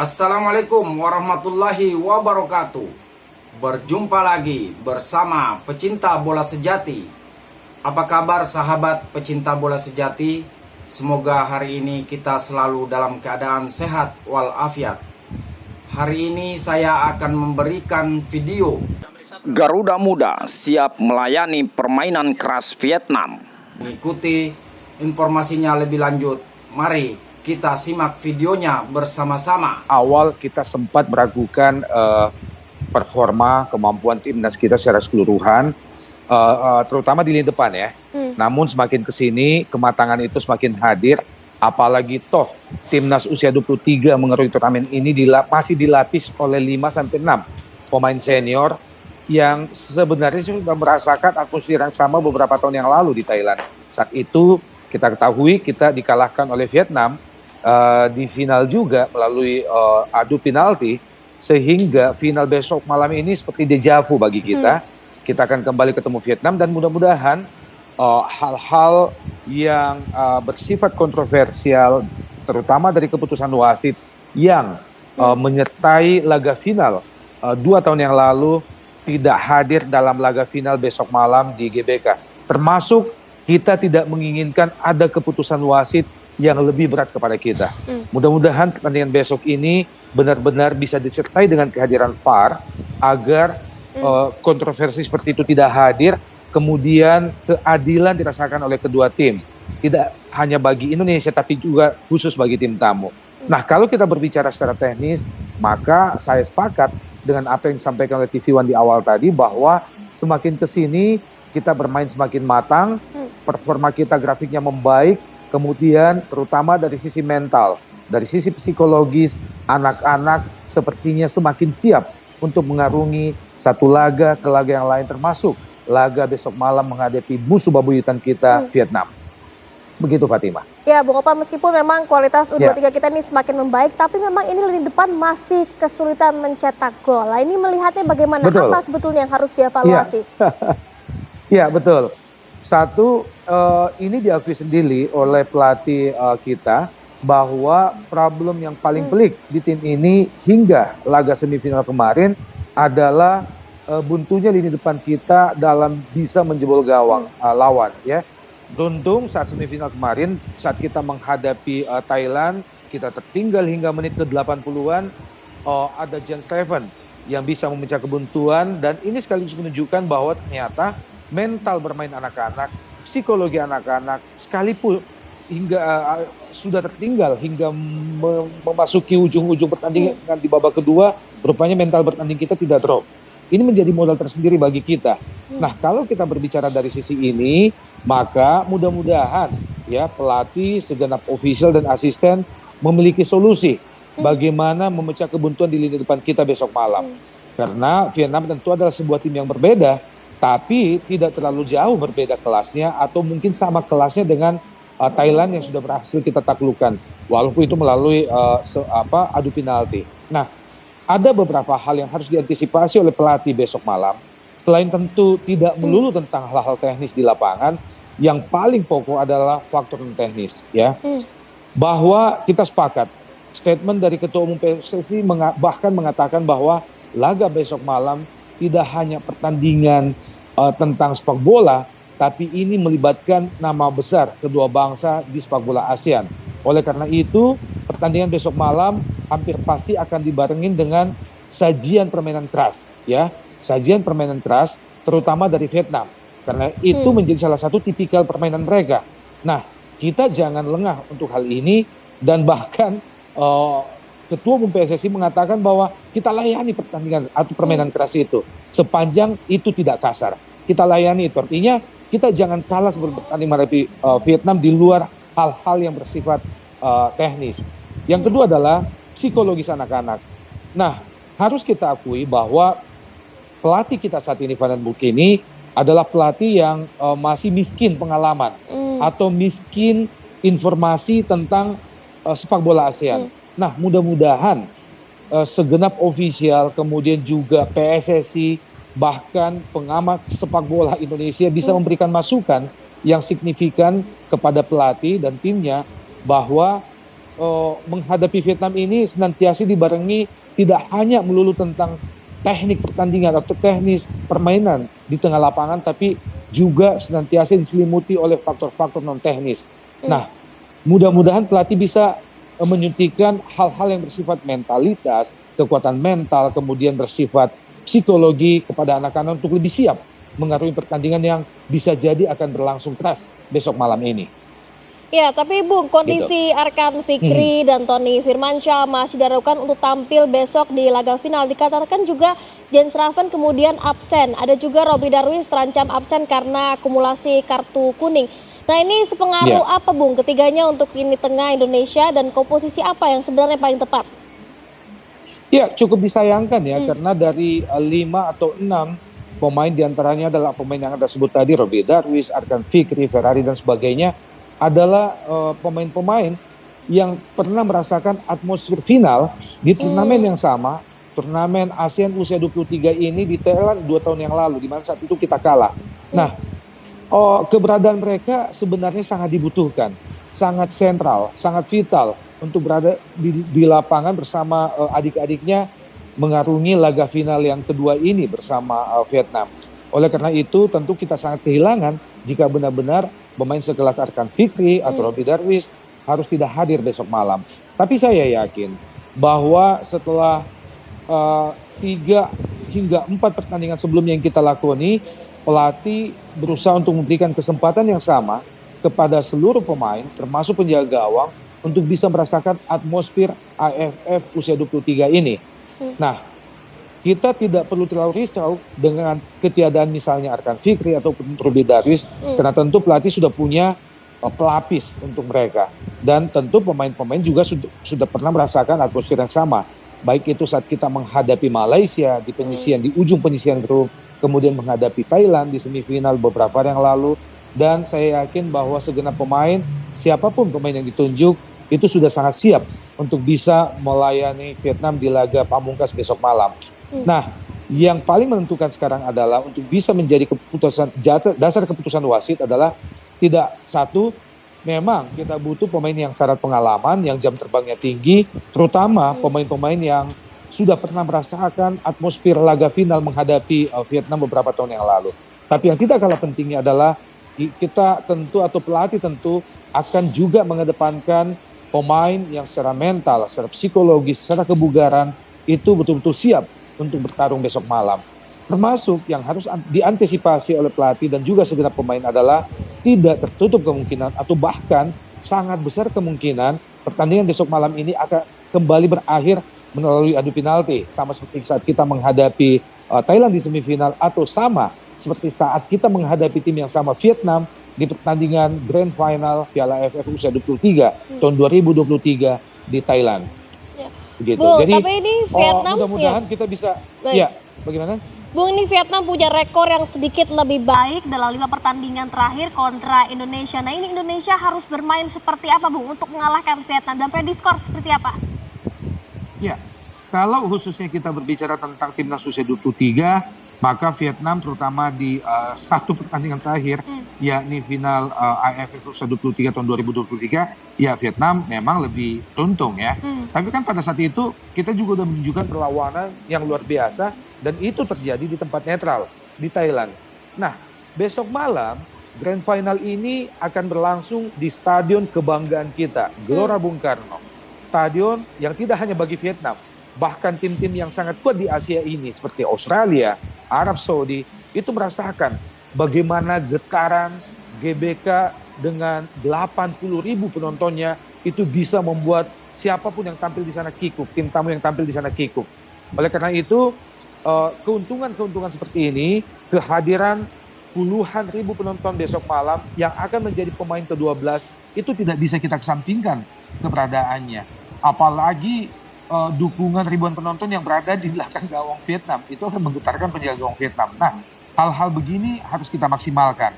Assalamualaikum warahmatullahi wabarakatuh. Berjumpa lagi bersama pecinta bola sejati. Apa kabar sahabat pecinta bola sejati? Semoga hari ini kita selalu dalam keadaan sehat walafiat. Hari ini saya akan memberikan video Garuda Muda siap melayani permainan keras Vietnam. Mengikuti informasinya lebih lanjut, mari kita simak videonya bersama-sama. Awal kita sempat meragukan performa kemampuan timnas kita secara keseluruhan, terutama di lini depan ya. Namun semakin kesini kematangan itu semakin hadir, apalagi toh timnas usia 23 mengarungi turnamen ini masih dilapis oleh 5-6 pemain senior yang sebenarnya sudah merasakan atmosfer yang sama beberapa tahun yang lalu di Thailand. Saat itu kita ketahui kita dikalahkan oleh Vietnam di final juga melalui adu penalti, sehingga final besok malam ini seperti dejavu bagi kita. Kita akan kembali ketemu Vietnam dan mudah-mudahan hal-hal yang bersifat kontroversial, terutama dari keputusan wasit yang menyertai laga final 2 tahun yang lalu tidak hadir dalam laga final besok malam di GBK. Termasuk kita tidak menginginkan ada keputusan wasit yang lebih berat kepada kita. Mudah-mudahan pertandingan besok ini benar-benar bisa disertai dengan kehadiran VAR agar kontroversi seperti itu tidak hadir, kemudian keadilan dirasakan oleh kedua tim. Tidak hanya bagi Indonesia tapi juga khusus bagi tim tamu. Nah, kalau kita berbicara secara teknis, maka saya sepakat dengan apa yang disampaikan oleh TV One di awal tadi bahwa semakin kesini kita bermain semakin matang, performa kita grafiknya membaik, kemudian terutama dari sisi mental, dari sisi psikologis, anak-anak sepertinya semakin siap untuk mengarungi satu laga ke laga yang lain, termasuk laga besok malam menghadapi musuh babuyutan kita, Vietnam. Begitu Fatimah. Ya Bu Kopa, meskipun memang kualitas U23 kita ini semakin membaik, tapi memang ini lini depan masih kesulitan mencetak gol. Nah, ini melihatnya bagaimana? Betul. Apa sebetulnya yang harus dievaluasi? Ya betul. Satu, ini diakui sendiri oleh pelatih kita bahwa problem yang paling pelik di tim ini hingga laga semifinal kemarin adalah buntunya lini depan kita dalam bisa menjebol gawang lawan ya. Beruntung saat semifinal kemarin saat kita menghadapi Thailand, kita tertinggal hingga menit ke-80-an, ada Jan Steven yang bisa memecah kebuntuan, dan ini sekaligus menunjukkan bahwa ternyata mental bermain anak-anak, psikologi anak-anak, sekalipun hingga sudah tertinggal hingga memasuki ujung-ujung pertandingan di babak kedua, rupanya mental bertanding kita tidak drop. Ini menjadi modal tersendiri bagi kita. Nah, kalau kita berbicara dari sisi ini, maka mudah-mudahan ya pelatih, segenap official dan asisten memiliki solusi bagaimana memecah kebuntuan di lini depan kita besok malam. Karena Vietnam tentu adalah sebuah tim yang berbeda, tapi tidak terlalu jauh berbeda kelasnya atau mungkin sama kelasnya dengan Thailand yang sudah berhasil kita taklukkan, walaupun itu melalui adu penalti. Nah, ada beberapa hal yang harus diantisipasi oleh pelatih besok malam. Selain tentu tidak melulu tentang hal-hal teknis di lapangan, yang paling pokok adalah faktor teknis ya. Bahwa kita sepakat, statement dari Ketua Umum PSSI bahkan mengatakan bahwa laga besok malam tidak hanya pertandingan tentang sepak bola, tapi ini melibatkan nama besar kedua bangsa di sepak bola ASEAN. Oleh karena itu, pertandingan besok malam hampir pasti akan dibarengin dengan sajian permainan keras, ya, sajian permainan keras, terutama dari Vietnam, karena itu menjadi salah satu tipikal permainan mereka. Nah, kita jangan lengah untuk hal ini, dan bahkan Ketua Umum PSSI mengatakan bahwa kita layani pertandingan atau permainan keras itu sepanjang itu tidak kasar. Kita layani itu, artinya kita jangan kalah seperti pertandingan menghadapi Vietnam di luar hal-hal yang bersifat teknis. Yang kedua adalah psikologis anak-anak. Nah, harus kita akui bahwa pelatih kita saat ini, Van den Broek ini adalah pelatih yang masih miskin pengalaman atau miskin informasi tentang sepak bola ASEAN. Nah, mudah-mudahan segenap ofisial, kemudian juga PSSI, bahkan pengamat sepak bola Indonesia bisa memberikan masukan yang signifikan kepada pelatih dan timnya bahwa menghadapi Vietnam ini senantiasa dibarengi tidak hanya melulu tentang teknik pertandingan atau teknis permainan di tengah lapangan, tapi juga senantiasa diselimuti oleh faktor-faktor non teknis. Nah, mudah-mudahan pelatih bisa menyuntikkan hal-hal yang bersifat mentalitas, kekuatan mental, kemudian bersifat psikologi kepada anak-anak untuk lebih siap mengarungi pertandingan yang bisa jadi akan berlangsung keras besok malam ini. Ya, tapi Bung, kondisi Arkan Fikri dan Tony Firmansyah masih diharapkan untuk tampil besok di laga final. Dikatakan juga Jens Raven kemudian absen. Ada juga Robbie Darwis terancam absen karena akumulasi kartu kuning. Nah, ini sepengaruh apa Bung ketiganya untuk lini tengah Indonesia, dan komposisi apa yang sebenarnya paling tepat? Ya, cukup disayangkan ya, karena dari 5 atau 6 pemain diantaranya adalah pemain yang Anda sebut tadi, Robbie Darwis, Arkan Fikri, Ferrari dan sebagainya, adalah pemain-pemain yang pernah merasakan atmosfer final di turnamen yang sama, turnamen ASEAN usia 23 ini di Thailand 2 tahun yang lalu, di mana saat itu kita kalah. Nah, keberadaan mereka sebenarnya sangat dibutuhkan, sangat sentral, sangat vital untuk berada di lapangan bersama adik-adiknya mengarungi laga final yang kedua ini bersama Vietnam. Oleh karena itu tentu kita sangat kehilangan jika benar-benar pemain sekelas Arkan Fikri atau Robbie Darwis harus tidak hadir besok malam. Tapi saya yakin bahwa setelah 3 hingga 4 pertandingan sebelumnya yang kita lakoni, pelatih berusaha untuk memberikan kesempatan yang sama kepada seluruh pemain, termasuk penjaga gawang, untuk bisa merasakan atmosfer AFF usia 23 ini. Nah, kita tidak perlu terlalu risau dengan ketiadaan misalnya Arkan Fikri ataupun Robbie Darwis, karena tentu pelatih sudah punya pelapis untuk mereka. Dan tentu pemain-pemain juga sudah pernah merasakan atmosfer yang sama. Baik itu saat kita menghadapi Malaysia di penyisian, di ujung penyisian grup, kemudian menghadapi Thailand di semifinal beberapa hari yang lalu. Dan saya yakin bahwa segenap pemain, siapapun pemain yang ditunjuk, itu sudah sangat siap untuk bisa melayani Vietnam di laga pamungkas besok malam. Nah, yang paling menentukan sekarang adalah untuk bisa menjadi keputusan dasar keputusan wasit adalah tidak satu, memang kita butuh pemain yang syarat pengalaman, yang jam terbangnya tinggi, terutama pemain-pemain yang sudah pernah merasakan atmosfer laga final menghadapi Vietnam beberapa tahun yang lalu. Tapi yang tidak kalah pentingnya adalah kita tentu atau pelatih tentu akan juga mengedepankan pemain yang secara mental, secara psikologis, secara kebugaran itu betul-betul siap untuk bertarung besok malam. Termasuk yang harus diantisipasi oleh pelatih dan juga segenap pemain adalah tidak tertutup kemungkinan atau bahkan sangat besar kemungkinan pertandingan besok malam ini akan kembali berakhir melalui adu penalti, sama seperti saat kita menghadapi Thailand di semifinal, atau sama seperti saat kita menghadapi tim yang sama Vietnam di pertandingan Grand Final Piala AFF usia 23 tahun 2023 di Thailand. Begitu. Bung, jadi tapi ini Vietnam mudah-mudahan kita bisa. Baik. Ya, bagaimana? Bung, ini Vietnam punya rekor yang sedikit lebih baik dalam 5 pertandingan terakhir kontra Indonesia. Nah, ini Indonesia harus bermain seperti apa Bung untuk mengalahkan Vietnam, dan prediskor seperti apa? Ya, kalau khususnya kita berbicara tentang timnas usia 23, maka Vietnam terutama di satu pertandingan terakhir, yakni final AFF usia 23 tahun 2023, ya Vietnam memang lebih untung ya. Tapi kan pada saat itu kita juga sudah menunjukkan perlawanan yang luar biasa, dan itu terjadi di tempat netral, di Thailand. Nah, besok malam Grand Final ini akan berlangsung di Stadion Kebanggaan kita, Gelora Bung Karno. Stadion yang tidak hanya bagi Vietnam, bahkan tim-tim yang sangat kuat di Asia ini seperti Australia, Arab Saudi, itu merasakan bagaimana getaran GBK dengan 80.000 penontonnya itu bisa membuat siapapun yang tampil di sana kikuk, tim tamu yang tampil di sana kikuk. Oleh karena itu, keuntungan-keuntungan seperti ini, kehadiran puluhan ribu penonton besok malam yang akan menjadi pemain ke-12, itu tidak bisa kita kesampingkan keberadaannya. Apalagi dukungan ribuan penonton yang berada di belakang gawang Vietnam, itu akan menggetarkan penjaga gawang Vietnam. Nah, hal-hal begini harus kita maksimalkan.